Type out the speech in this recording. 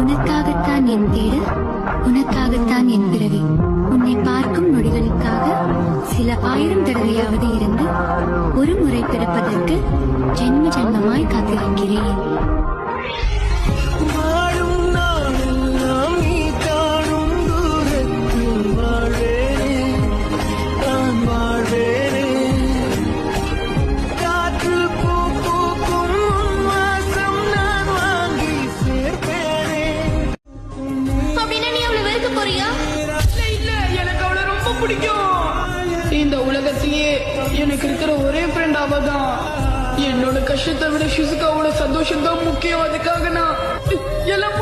உனக்காகத்தான் என் தேடல், உனக்காகத்தான் என் பிறவி. உன்னை பார்க்கும் நொடிகளுக்காக சில ஆயிரம் தடவையாவது இருந்து ஒரு முறை பிறப்பதற்கு ஜென்ம ஜென்மமாய் காத்திருக்கிறேன். இந்த உலகத்திலேயே எனக்கு இருக்கிற ஒரே ஃப்ரெண்ட் அவதான். என்னோட கஷ்டத்தை விட ஷிசுகாவோட சந்தோஷம் தான் முக்கியம். அதுக்காக நான் எல்லாம்